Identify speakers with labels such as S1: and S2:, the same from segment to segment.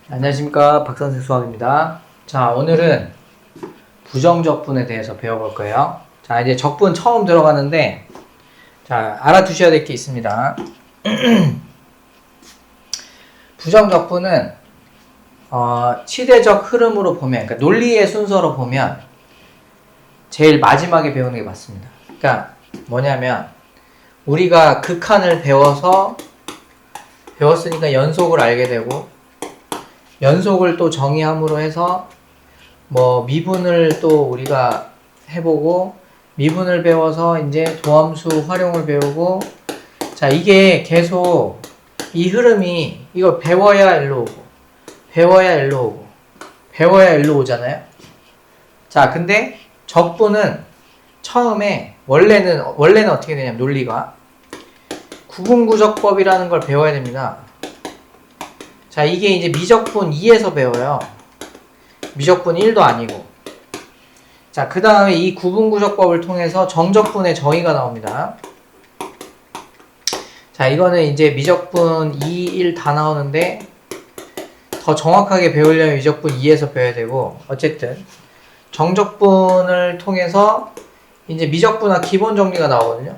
S1: 안녕하십니까, 박선생 수학입니다. 자, 오늘은 부정적분에 대해서 배워볼 거예요. 자, 이제 적분 처음 들어가는데, 자, 알아두셔야 될 게 있습니다. 부정적분은 시대적 흐름으로 보면, 그러니까 논리의 순서로 보면 제일 마지막에 배우는 게 맞습니다. 그러니까 뭐냐면 우리가 극한을 배웠으니까 연속을 알게 되고, 연속을 또 정의함으로 해서 뭐 미분을 또 우리가 해보고, 미분을 배워서 이제 도함수 활용을 배우고, 자, 이게 계속 이 흐름이, 이걸 배워야 일로 오고, 배워야 일로 오고, 배워야 일로 오잖아요. 자, 근데 적분은 처음에 원래는 어떻게 되냐면, 논리가 구분구적법이라는 걸 배워야 됩니다. 자, 이게 이제 미적분 2에서 배워요. 미적분 1도 아니고. 자, 그 다음에 이 구분구적법을 통해서 정적분의 정의가 나옵니다. 자, 이거는 이제 미적분 2, 1 다 나오는데 더 정확하게 배우려면 미적분 2에서 배워야 되고, 어쨌든 정적분을 통해서 이제 미적분화 기본 정리가 나오거든요.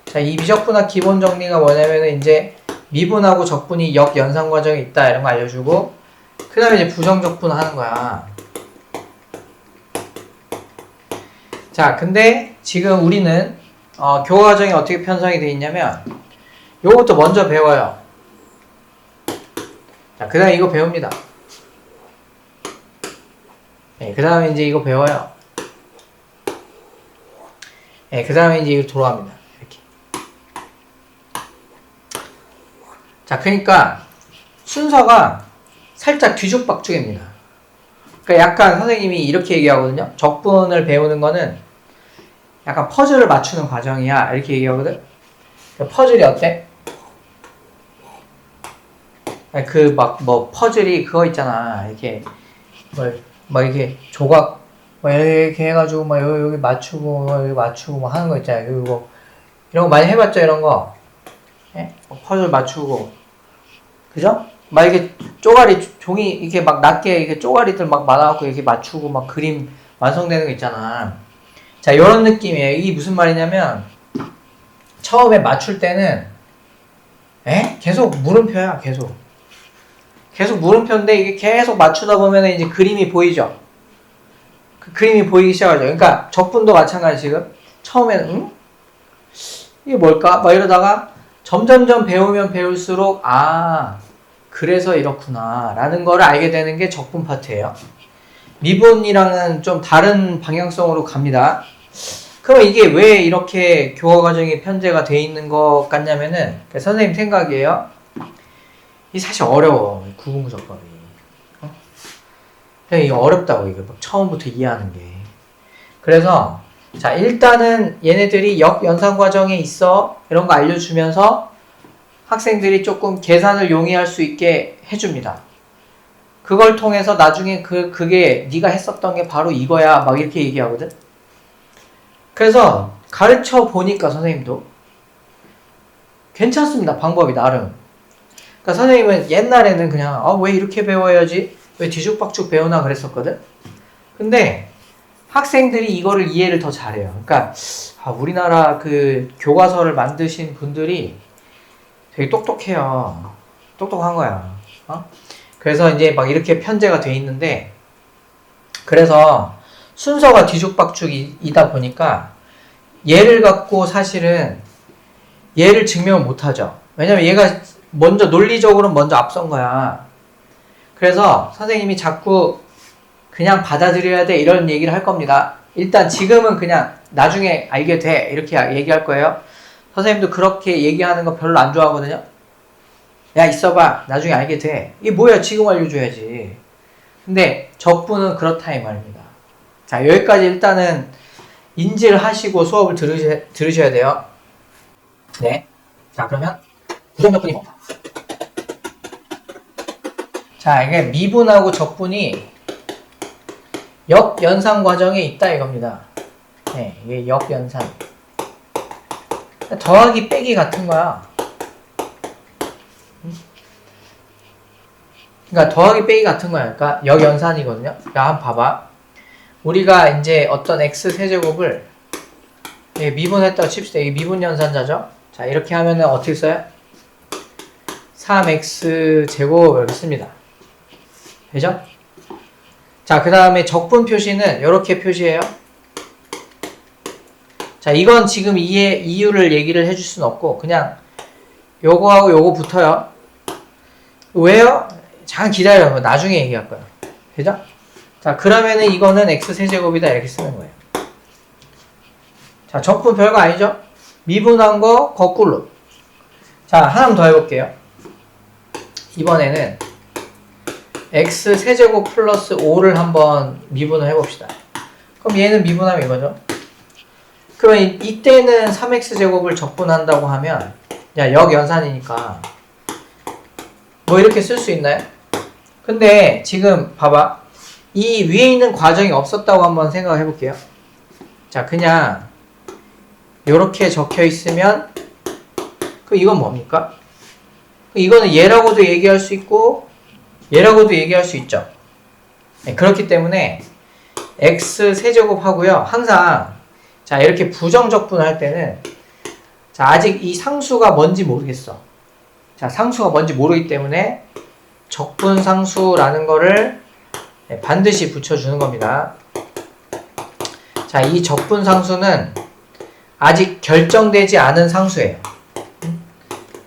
S1: 자, 이 미적분화 기본 정리가 뭐냐면은 이제 미분하고 적분이 역연산 과정에 있다, 이런 거 알려주고, 그 다음에 이제 부정적분 하는 거야. 자, 근데 지금 우리는 교과 과정이 어떻게 편성이 되어 있냐면, 요것도 먼저 배워요. 자, 그 다음에 이거 배웁니다. 네, 그 다음에 이제 이거 배워요. 네, 그 다음에 이제 이거 돌아갑니다. 이렇게. 자, 그러니까 순서가 살짝 뒤죽박죽입니다. 그러니까 약간 선생님이 이렇게 얘기하거든요. 적분을 배우는 거는 약간 퍼즐을 맞추는 과정이야, 이렇게 얘기하거든. 그러니까 퍼즐이 어때? 그 뭐 퍼즐이 그거 있잖아. 이렇게 뭐 이렇게 조각 이렇게 해가지고 여기 맞추고 여기 맞추고 뭐 하는 거 있잖아요. 이거 이런 거 많이 해봤죠, 이런 거. 예? 퍼즐 맞추고, 그죠? 막 이렇게 쪼가리 종이 이렇게 막 낮게 이렇게 쪼가리들 막 많아갖고 이렇게 맞추고 막 그림 완성되는 거 있잖아. 자, 이런 느낌이에요. 이게 무슨 말이냐면, 처음에 맞출 때는 계속 물음표야. 계속 물음표인데, 이게 계속 맞추다 보면 이제 그림이 보이죠. 그 그림이 보이기 시작하죠. 그러니까 적분도 마찬가지. 지금 처음에는 이게 뭘까? 막 이러다가 점점점 배우면 배울수록 그래서 이렇구나 라는 거를 알게 되는 게 적분 파트예요. 미분이랑은 좀 다른 방향성으로 갑니다. 그럼 이게 왜 이렇게 교과 과정이 편제가 돼 있는 것 같냐면은, 선생님 생각이에요. 이게 사실 어려워, 구분구적법이. 이게 어렵다고, 이게 막 처음부터 이해하는 게. 그래서 자, 일단은 얘네들이 역연산 과정에 있어, 이런 거 알려주면서 학생들이 조금 계산을 용이할 수 있게 해줍니다. 그걸 통해서 나중에 그게 네가 했었던 게 바로 이거야, 막 이렇게 얘기하거든. 그래서 가르쳐 보니까 선생님도 괜찮습니다. 방법이 나름. 그러니까 선생님은 옛날에는 그냥 왜 이렇게 배워야지, 왜 뒤죽박죽 배우나 그랬었거든. 근데 학생들이 이거를 이해를 더 잘해요. 그러니까 우리나라 그 교과서를 만드신 분들이 되게 똑똑해요. 똑똑한 거야. 그래서 이제 막 이렇게 편제가 돼 있는데, 그래서 순서가 뒤죽박죽이다 보니까 얘를 갖고 사실은 얘를 증명을 못하죠. 왜냐면 얘가 먼저 논리적으로 먼저 앞선 거야. 그래서 선생님이 자꾸 그냥 받아들여야 돼, 이런 얘기를 할 겁니다. 일단 지금은 그냥 나중에 알게 돼, 이렇게 얘기할 거예요. 선생님도 그렇게 얘기하는 거 별로 안 좋아하거든요. 야, 있어봐, 나중에 알게 돼. 이게 뭐야, 지금 알려줘야지. 근데 적분은 그렇다, 이 말입니다. 자, 여기까지 일단은 인지를 하시고 수업을 들으셔야 돼요. 네. 자, 그러면 부정적분이 뭔가? 자, 이게 미분하고 적분이 역연산 과정에 있다, 이겁니다. 네, 이게 역연산. 더하기 빼기 같은 거야. 그러니까 더하기 빼기 같은 거야. 그러니까 역연산이거든요. 그러니까 한번 봐봐. 우리가 이제 어떤 x 세제곱을 미분했다고 칩시다. 이게 미분 연산자죠. 자, 이렇게 하면은 어떻게 써요? 3x 제곱 이렇게 씁니다. 되죠? 자, 그 다음에 적분 표시는 이렇게 표시해요. 자, 이건 지금 이유를 얘기를 해줄 수는 없고 그냥 요거하고 요거 붙어요. 왜요? 잠깐 기다려요. 나중에 얘기할 거예요. 되죠? 자, 그러면은 이거는 x세제곱이다 이렇게 쓰는 거예요. 자, 적분 별거 아니죠? 미분한 거 거꾸로. 자, 하나 더 해볼게요. 이번에는 x세제곱 플러스 5를 한번 미분을 해봅시다. 그럼 얘는 미분하면 이거죠. 그러면 이때는 3x제곱을 적분한다고 하면 야, 역연산이니까 뭐 이렇게 쓸 수 있나요? 근데 지금 봐봐. 이 위에 있는 과정이 없었다고 한번 생각해 볼게요. 자, 그냥 요렇게 적혀 있으면 그 이건 뭡니까? 이거는 얘라고도 얘기할 수 있고 얘라고도 얘기할 수 있죠. 네, 그렇기 때문에 x 세제곱 하고요. 항상 자, 이렇게 부정적분을 할 때는 자, 아직 이 상수가 뭔지 모르겠어. 자, 상수가 뭔지 모르기 때문에 적분상수라는 거를 반드시 붙여주는 겁니다. 자, 이 적분상수는 아직 결정되지 않은 상수예요.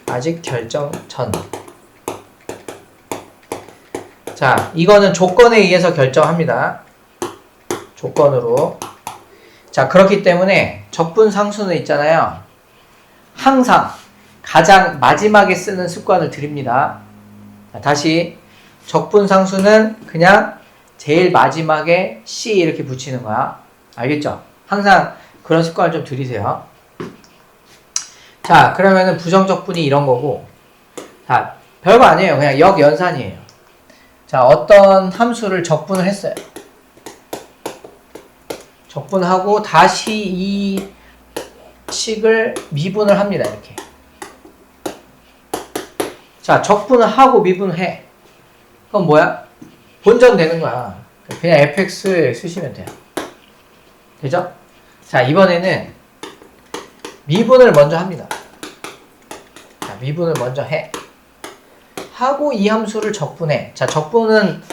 S1: 아직 결정 전. 자, 이거는 조건에 의해서 결정합니다. 조건으로. 자, 그렇기 때문에 적분상수는 있잖아요. 항상 가장 마지막에 쓰는 습관을 드립니다. 자, 다시 적분상수는 그냥 제일 마지막에 C 이렇게 붙이는 거야. 알겠죠? 항상 그런 습관을 좀 들이세요. 자, 그러면은 부정적분이 이런 거고, 자, 별거 아니에요. 그냥 역연산이에요. 자, 어떤 함수를 적분을 했어요. 적분하고 다시 이 식을 미분을 합니다. 이렇게. 자, 적분을 하고 미분을 해. 그럼 뭐야? 본전되는 거야. 그냥 fx 쓰시면 돼요. 되죠? 자, 이번에는 미분을 먼저 합니다. 자, 미분을 먼저 해. 하고 이 함수를 적분해. 자, 적분은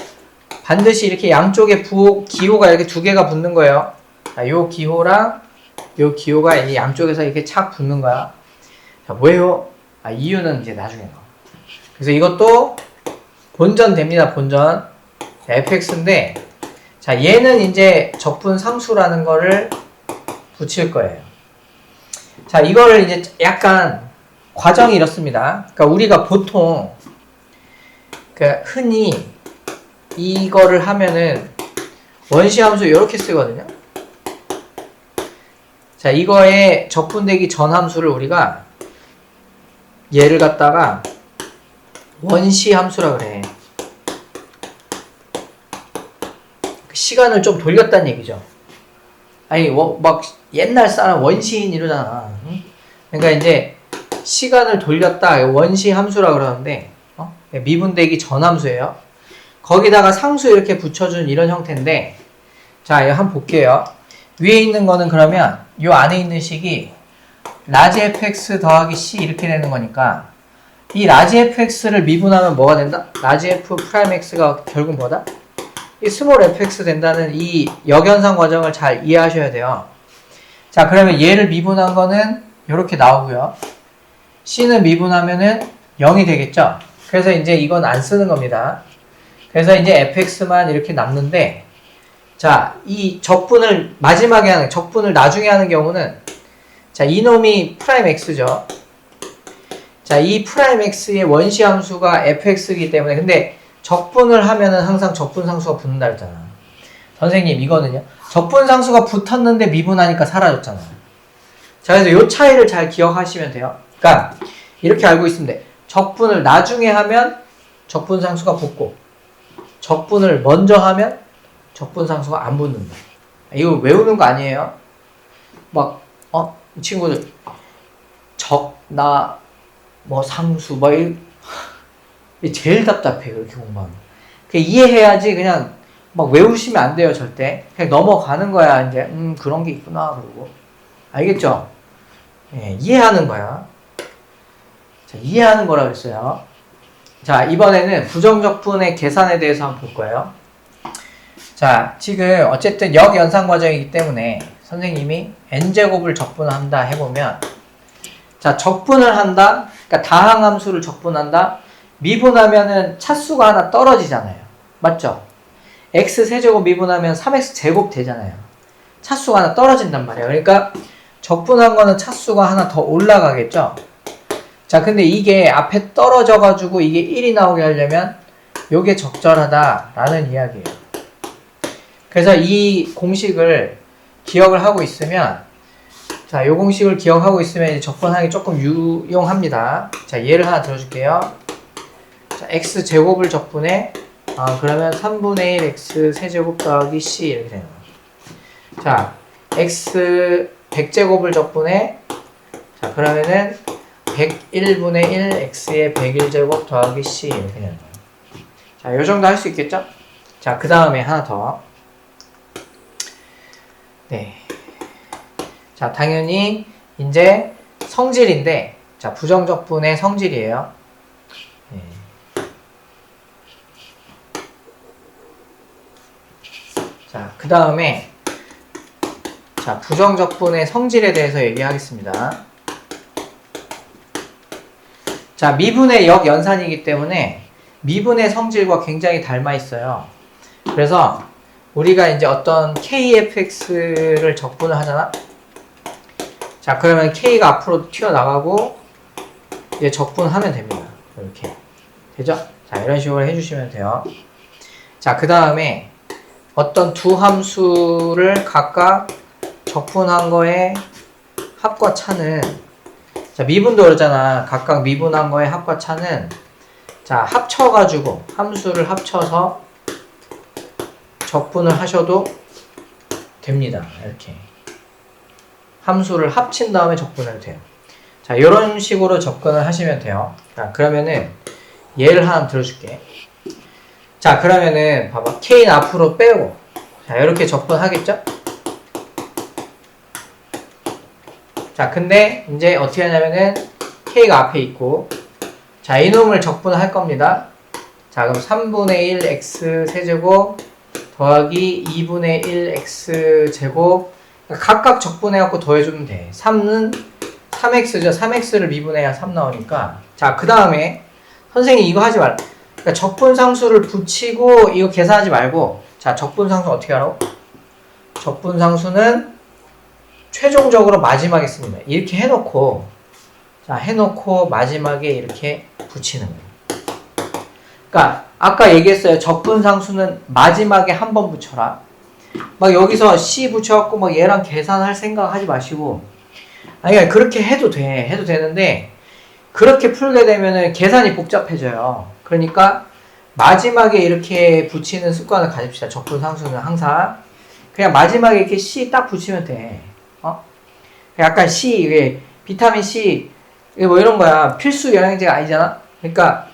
S1: 반드시 이렇게 양쪽에 기호가 이렇게 두 개가 붙는 거예요. 자, 요 기호랑 요 기호가 이 양쪽에서 이렇게 착 붙는 거야. 자, 뭐예요? 아, 이유는 이제 나중에 나와. 그래서 이것도 본전 됩니다. 본전. 자, fx인데, 자, 얘는 이제 적분 상수라는 거를 붙일 거예요. 자, 이거를 이제 약간 과정이 이렇습니다. 그러니까 우리가 보통 흔히 이거를 하면은 원시함수 이렇게 쓰거든요. 자, 이거에 적분되기 전 함수를 우리가 얘를 갖다가 원시함수라 그래. 시간을 좀 돌렸다는 얘기죠. 아니, 막 옛날 사람 원시인 이러잖아. 응? 그러니까 이제 시간을 돌렸다 원시함수라 그러는데 미분되기 전함수예요. 거기다가 상수 이렇게 붙여준 이런 형태인데, 자, 이거 한번 볼게요. 위에 있는 거는 그러면 요 안에 있는 식이 라지 fx 더하기 c 이렇게 되는 거니까 이 라지 fx를 미분하면 뭐가 된다? 라지 f 프라임 x가 결국 뭐다? 이 스몰 fx 된다는 이 역연산 과정을 잘 이해하셔야 돼요. 자, 그러면 얘를 미분한 거는 이렇게 나오고요. c는 미분하면은 0이 되겠죠? 그래서 이제 이건 안 쓰는 겁니다. 그래서 이제 fx만 이렇게 남는데, 자, 이 적분을 마지막에 하는, 적분을 나중에 하는 경우는, 자, 이놈이 프라임 x죠. 자, 이 프라임 x의 원시함수가 fx이기 때문에, 근데 적분을 하면은 항상 적분상수가 붙는다 그랬잖아. 선생님, 이거는요? 적분상수가 붙었는데 미분하니까 사라졌잖아. 자, 그래서 요 차이를 잘 기억하시면 돼요. 그러니까 이렇게 알고 있으면 돼. 적분을 나중에 하면 적분상수가 붙고, 적분을 먼저 하면 적분상수가 안 붙는다. 이거 외우는 거 아니에요? 막, 이 친구들, 상수, 이게 제일 답답해, 그렇게 공부하면. 이해해야지. 그냥 막 외우시면 안 돼요, 절대. 그냥 넘어가는 거야, 이제. 그런 게 있구나, 그러고. 알겠죠? 예, 이해하는 거야. 자, 이해하는 거라 그랬어요. 자, 이번에는 부정적분의 계산에 대해서 한번 볼 거예요. 자, 지금 어쨌든 역연산 과정이기 때문에 선생님이 n제곱을 적분한다 해보면, 자, 적분을 한다. 그러니까 다항함수를 적분한다. 미분하면은 차수가 하나 떨어지잖아요. 맞죠? x세제곱 미분하면 3x제곱 되잖아요. 차수가 하나 떨어진단 말이에요. 그러니까 적분한 거는 차수가 하나 더 올라가겠죠? 자, 근데 이게 앞에 떨어져가지고 이게 1이 나오게 하려면 요게 적절하다라는 이야기예요. 그래서 이 공식을 기억을 하고 있으면, 자, 요 공식을 기억하고 있으면 적분하기 조금 유용합니다. 자, 예를 하나 들어줄게요. 자, x제곱을 적분해. 그러면 3분의 1 x세제곱 더하기 c 이렇게 되는 거예요. 자, x 100제곱을 적분해. 자, 그러면은 101분의 1 x의 101제곱 더하기 c 이렇게 되는 거예요. 자, 요 정도 할 수 있겠죠? 자, 그 다음에 하나 더. 네. 자, 당연히 이제 성질인데, 자, 부정적분의 성질이에요. 네. 자, 그 다음에, 자, 부정적분의 성질에 대해서 얘기하겠습니다. 자, 미분의 역연산이기 때문에 미분의 성질과 굉장히 닮아 있어요. 그래서 우리가 이제 어떤 kfx를 적분을 하잖아? 자, 그러면 k가 앞으로 튀어나가고 이제 적분하면 됩니다. 이렇게. 되죠? 자, 이런 식으로 해주시면 돼요. 자, 그 다음에 어떤 두 함수를 각각 적분한 거의 합과 차는, 자, 미분도 그러잖아. 각각 미분한 거의 합과 차는, 자, 합쳐가지고 함수를 합쳐서 적분을 하셔도 됩니다. 이렇게 함수를 합친 다음에 적분해도 돼요. 자, 이런 식으로 접근을 하시면 돼요. 자, 그러면은 예를 하나 들어줄게. 자, 그러면은 봐봐, k는 앞으로 빼고, 자, 이렇게 접근하겠죠? 자, 근데 이제 어떻게 하냐면은 k가 앞에 있고, 자, 이놈을 적분할 겁니다. 자, 그럼 3분의 1 x 세제곱 더하기 2분의 1 x 제곱, 각각 적분해갖고 더해주면 돼. 3은 3x죠. 3x를 미분해야 3 나오니까. 자, 그 다음에 선생님 이거 하지 말라. 그러니까 적분상수를 붙이고 이거 계산하지 말고, 자, 적분상수 어떻게 하라고? 적분상수는 최종적으로 마지막에 씁니다. 이렇게 해놓고, 자, 해놓고 마지막에 이렇게 붙이는 거예요. 그러니까 아까 얘기했어요. 적분상수는 마지막에 한 번 붙여라. 막 여기서 c 붙여갖고 막 얘랑 계산할 생각 하지 마시고, 아니, 그렇게 해도 돼. 해도 되는데, 그렇게 풀게 되면은 계산이 복잡해져요. 그러니까 마지막에 이렇게 붙이는 습관을 가집시다. 적분상수는 항상 그냥 마지막에 이렇게 c 딱 붙이면 돼. 약간 C, 이게 비타민 C, 이게 뭐 이런 거야. 필수 영양제가 아니잖아? 그러니까,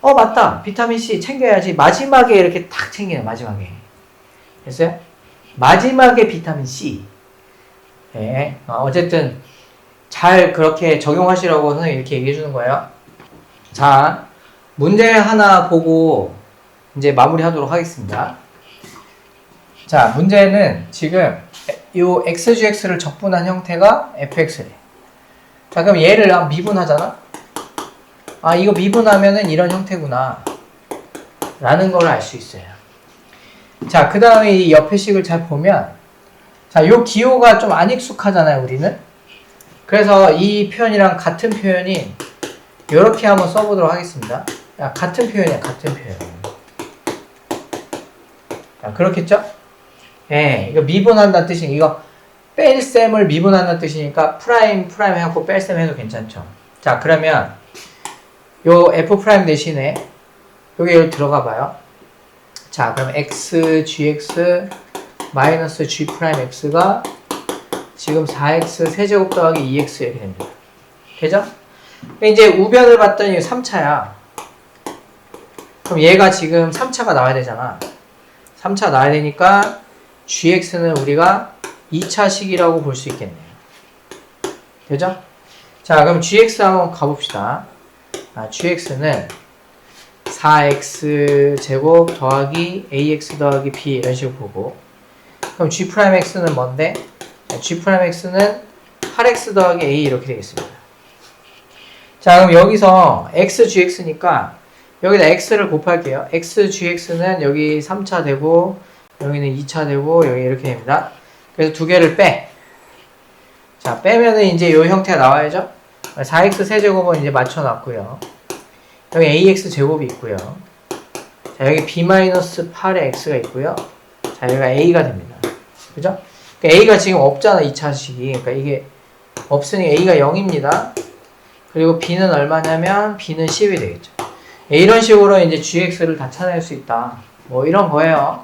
S1: 맞다. 비타민 C 챙겨야지. 마지막에 이렇게 탁 챙기는, 마지막에. 됐어요? 마지막에 비타민 C. 네. 어쨌든, 잘 그렇게 적용하시라고 선생님이 이렇게 얘기해 주는 거예요. 자, 문제 하나 보고 이제 마무리 하도록 하겠습니다. 자, 문제는 지금 요 xgx를 적분한 형태가 fx래. 자, 그럼 얘를 미분하잖아? 이거 미분하면은 이런 형태구나 라는 걸 알 수 있어요. 자, 그 다음에 이 옆에 식을 잘 보면, 자, 요 기호가 좀 안 익숙하잖아요, 우리는. 그래서 이 표현이랑 같은 표현인 요렇게 한번 써보도록 하겠습니다. 야, 같은 표현이야, 같은 표현. 자, 그렇겠죠? 예, 이거 미분한다는 뜻이, 이거 뺄셈을 미분한다는 뜻이니까 프라임 해갖고 뺄셈 해도 괜찮죠. 자, 그러면 요 f 프라임 대신에 여기 들어가 봐요. 자, 그럼 x gx 마이너스 g 프라임 x가 지금 4x 세제곱 더하기 2x 이렇게 됩니다. 되죠? 이제 우변을 봤더니 3차야. 그럼 얘가 지금 3차가 나와야 되잖아. 3차 나와야 되니까 gx는 우리가 2차식이라고 볼 수 있겠네요. 되죠? 자, 그럼 gx 한번 가봅시다. gx는 4x 제곱 더하기 ax 더하기 b 이런 식으로 보고, 그럼 g'x는 뭔데? g'x는 8x 더하기 a 이렇게 되겠습니다. 자, 그럼 여기서 xgx니까 여기다 x를 곱할게요. xgx는 여기 3차 되고 여기는 2차 되고 여기 이렇게 됩니다. 그래서 두 개를 빼. 자, 빼면은 이제 이 형태가 나와야죠. 4x 세제곱은 이제 맞춰놨고요. 여기 ax 제곱이 있고요. 자, 여기 b-8의 x가 있고요. 자, 여기가 a가 됩니다. 그죠? 그러니까 a가 지금 없잖아, 2차식이. 그러니까 이게 없으니 a가 0입니다. 그리고 b는 얼마냐면 b는 10이 되겠죠. 이런 식으로 이제 gx를 다 찾아낼 수 있다. 뭐 이런 거예요.